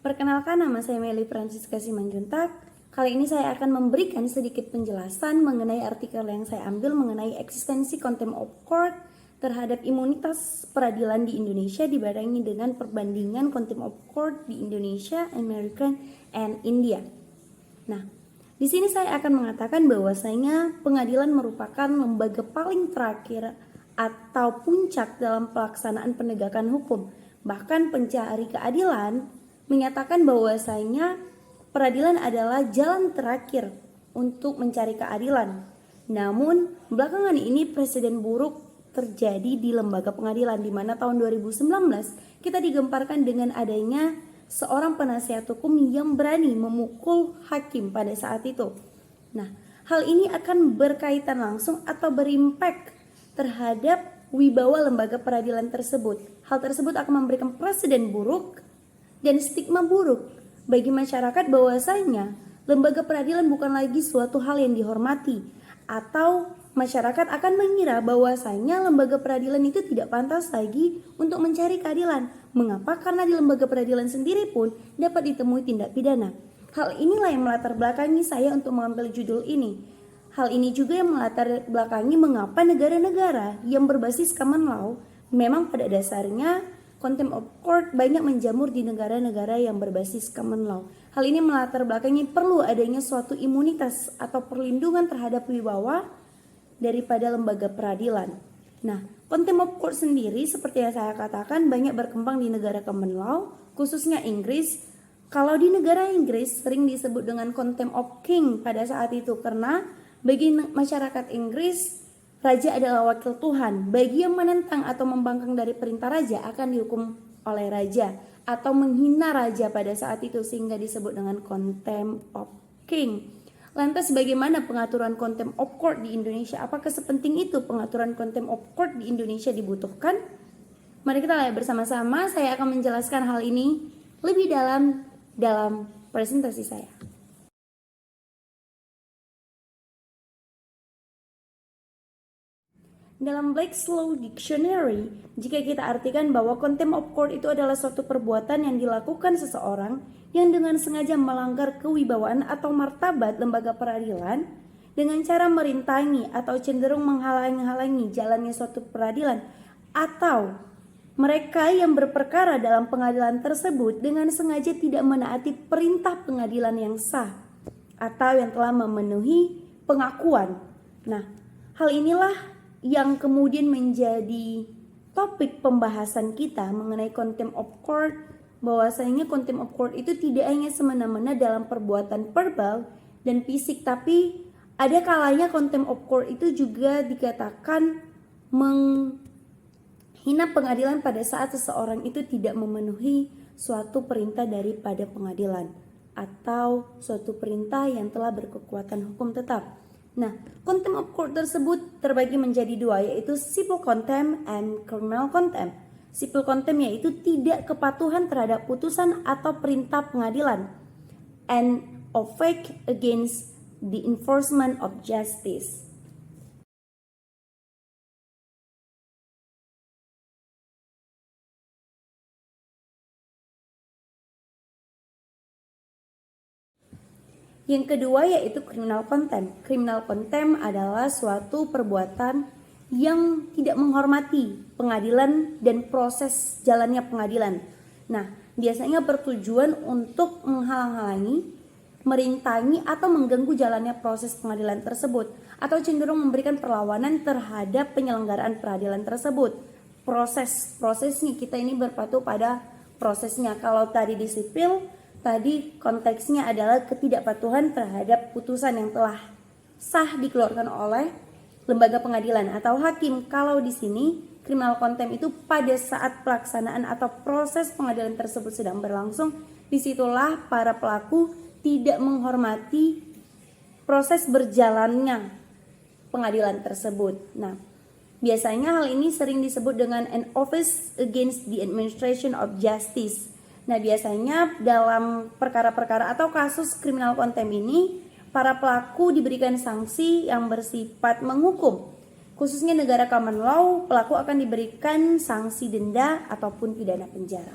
Perkenalkan, nama saya Meli Francisca Simanjuntak. Kali ini saya akan memberikan sedikit penjelasan mengenai artikel yang saya ambil mengenai eksistensi contempt of court terhadap imunitas peradilan di Indonesia dibarengi dengan perbandingan contempt of court di Indonesia, American, and India. Nah, di sini saya akan mengatakan bahwasanya pengadilan merupakan lembaga paling terakhir atau puncak dalam pelaksanaan penegakan hukum. Bahkan pencari keadilan menyatakan bahwasanya peradilan adalah jalan terakhir untuk mencari keadilan. Namun, belakangan ini presiden buruk terjadi di lembaga pengadilan, di mana tahun 2019 kita digemparkan dengan adanya seorang penasihat hukum yang berani memukul hakim pada saat itu. Nah, hal ini akan berkaitan langsung atau berimpact terhadap wibawa lembaga peradilan tersebut. Hal tersebut akan memberikan presiden buruk dan stigma buruk bagi masyarakat bahwasanya lembaga peradilan bukan lagi suatu hal yang dihormati, atau masyarakat akan mengira bahwasanya lembaga peradilan itu tidak pantas lagi untuk mencari keadilan. Mengapa? Karena di lembaga peradilan sendiri pun dapat ditemui tindak pidana. Hal inilah yang melatar belakangi saya untuk mengambil judul ini. Hal ini juga yang melatar belakangi mengapa negara-negara yang berbasis common law memang pada dasarnya contempt of court banyak menjamur di negara-negara yang berbasis common law. Hal ini melatar belakangi perlu adanya suatu imunitas atau perlindungan terhadap wibawa daripada lembaga peradilan. Nah, contempt of court sendiri seperti yang saya katakan banyak berkembang di negara common law, khususnya Inggris. Kalau di negara Inggris sering disebut dengan contempt of king pada saat itu, karena bagi masyarakat Inggris raja adalah wakil Tuhan. Bagi yang menentang atau membangkang dari perintah raja akan dihukum oleh raja atau menghina raja pada saat itu, sehingga disebut dengan contempt of king. Lantas bagaimana pengaturan contempt of court di Indonesia? Apakah sepenting itu pengaturan contempt of court di Indonesia dibutuhkan? Mari kita lihat bersama-sama. Saya akan menjelaskan hal ini lebih dalam presentasi saya. Dalam Black's Law Dictionary, jika kita artikan bahwa contempt of court itu adalah suatu perbuatan yang dilakukan seseorang yang dengan sengaja melanggar kewibawaan atau martabat lembaga peradilan dengan cara merintangi atau cenderung menghalangi jalannya suatu peradilan, atau mereka yang berperkara dalam pengadilan tersebut dengan sengaja tidak menaati perintah pengadilan yang sah atau yang telah memenuhi pengakuan. Nah, hal inilah yang kemudian menjadi topik pembahasan kita mengenai contempt of court, bahwasanya contempt of court itu tidak hanya semena-mena dalam perbuatan verbal dan fisik, tapi ada kalanya contempt of court itu juga dikatakan menghina pengadilan pada saat seseorang itu tidak memenuhi suatu perintah daripada pengadilan atau suatu perintah yang telah berkekuatan hukum tetap. Nah, contempt of court tersebut terbagi menjadi dua, yaitu civil contempt and criminal contempt. Civil contempt yaitu tidak kepatuhan terhadap putusan atau perintah pengadilan, and offense against the enforcement of justice. Yang kedua yaitu criminal contempt. Criminal contempt adalah suatu perbuatan yang tidak menghormati pengadilan dan proses jalannya pengadilan. Nah, biasanya bertujuan untuk menghalang-halangi, merintangi atau mengganggu jalannya proses pengadilan tersebut, atau cenderung memberikan perlawanan terhadap penyelenggaraan peradilan tersebut. Prosesnya kita ini berpacu pada prosesnya. Kalau tadi di sipil, tadi konteksnya adalah ketidakpatuhan terhadap putusan yang telah sah dikeluarkan oleh lembaga pengadilan atau hakim. Kalau di sini criminal contempt itu pada saat pelaksanaan atau proses pengadilan tersebut sedang berlangsung, disitulah para pelaku tidak menghormati proses berjalannya pengadilan tersebut. Nah, biasanya hal ini sering disebut dengan an offense against the administration of justice. Nah, biasanya dalam perkara-perkara atau kasus criminal contempt ini, para pelaku diberikan sanksi yang bersifat menghukum. Khususnya negara common law, pelaku akan diberikan sanksi denda ataupun pidana penjara.